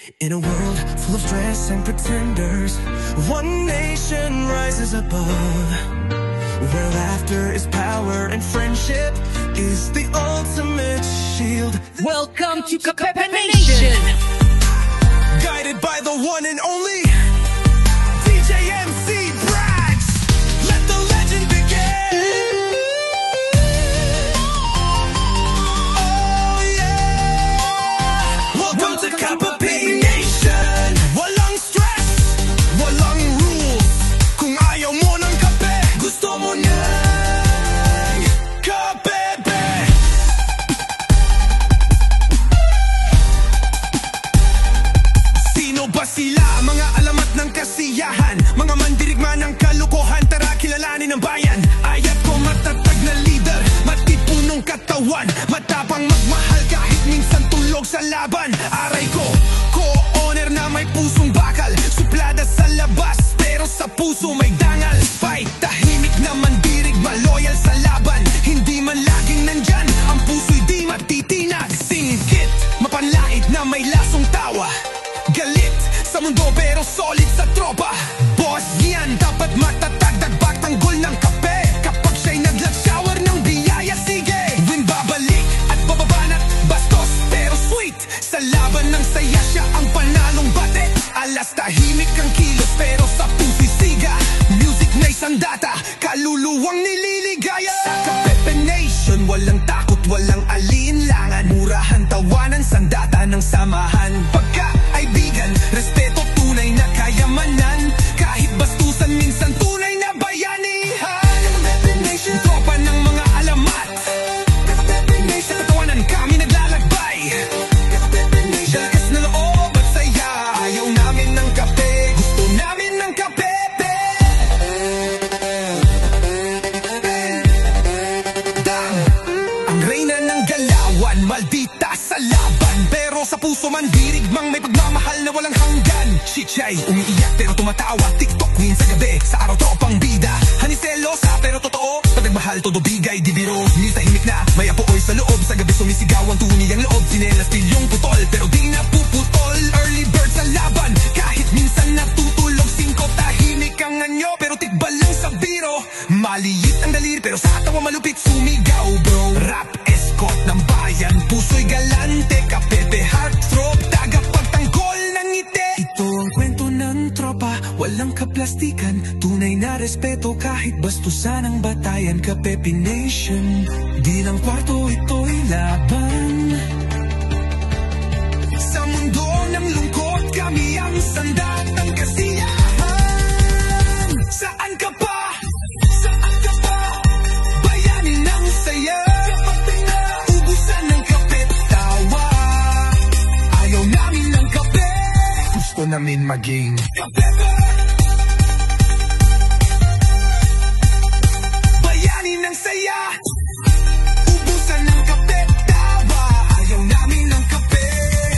In a world full of stress and pretenders, one nation rises above, where laughter is power and friendship is the ultimate shield. Welcome to Kapepe Nation, guided by the one and only DJ MC Brags. Let the legend begin. Oh yeah. Welcome to Kapepe Nation. Walang stress, walang rules. Kung ayaw mo ng kape, gusto mo ng Kapepe. Sino ba sila? Mga alamat ng kasiyahan, mga mandirigma ng kalokohan. Tara kilalanin ang bayan. Ayat ko matatag na leader, matipunong katawan, matapang magmahal kahit minsan tulog sa laban. Aray ko, co-owner na may pusong bakal, suplada sa labas pero sa puso may dangal. Fight, tahimik na mandirigma, loyal sa laban, hindi man laging nandyan, ang puso'y di matitinag. Singkit, mapanlait na may lasong tawa, galit sa mundo pero solid sa tropa. Boss yan, dapat matatag, dagbak tanggol ng kape. Kapag siya'y naglag-shower ng biyaya, sige win babalik at bababanat, bastos pero sweet. Sa laban ng saya siya ang panalong bate. Alas tahimik ang kilos pero sa puso'y siga. Music na isang data, kaluluwang nililigaya. Sa Kapepe Nation, walang takot, walang alinlangan, murahan, tawanan, sandata ng samahan. Pagkaibigan, respeto, tunay na kayamanan, kahit bastusan, minsan tunay na bayanihan. Kapepe Nation, tropa ng mga alamat. Kapepe Nation, katawanan kami naglalakbay. Kapepe Nation, lakas na loob at saya, ayaw namin ng kape, gusto namin ng Kapepe. Ang reyna ng galawan, maldita sa laban, pero sa puso man dirigmang may pagmamahal na walang hanggan. Chichay, umiiyak pero tumatawa, TikTok queen sa gabi, sa araw tropang bida. Haniselosa pero totoo, pagmahal todo bigay di biro. Ni tahimik na may apoy sa loob, sa gabi sumisigaw ang tunay ang loob. Sinelas pilyong putol pero di napuputol. Early bird sa laban, kahit minsan natutulog. Singko tahimik ang anyo pero tikbal lang sa biro. Maliit ang daliri pero sa tawa malupit sumigaw bro. Rap escort ng bayan, puso'y galante. Kapepe heartthrob, tagapagtanggol ng ngiti. Ito ang kwento ng tropa, walang kaplastikan, tunay na respeto kahit bastusan ang batayan. Kapepe Nation, di lang kwarto, ito'y laban. Sa mundo ng lungkot, kami ang sandatang kasiyahan. Saan ka pa? Saan ka pa? Bayanin ng saya, ubusan ng kape, tawa. Ayaw namin ng kape, gusto namin maging Kapepe. Bayanin ng saya, ubusan ng kape, tawa. Ayaw namin ng kape,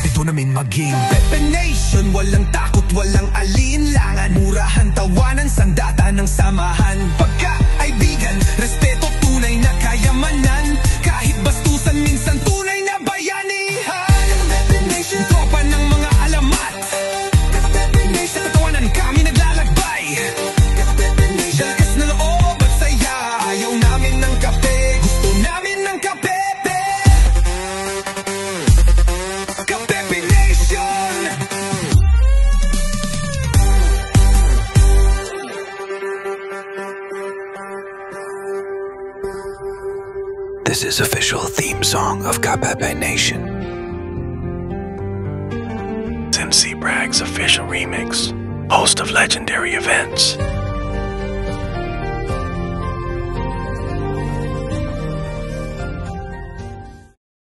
gusto namin maging Kapepe Nation. Walang takot, walang alinlangan, murahan, tawanan, sandata ng samahan. Pagkaibigan, respeto, tunay na kayamanan, kahit bastusan, minsan tunay na bayanihan. Kapepe Nation, tropa ng mga alamat. Kapepe Nation, katawanan kami naglalakbay. Kapepe Nation, lakas na loob at saya, ayaw namin ng kape, gusto namin ng Kapepe. Kapepe Nation. This is official theme song of Kapepe Nation. MC Brags official remix, host of legendary events.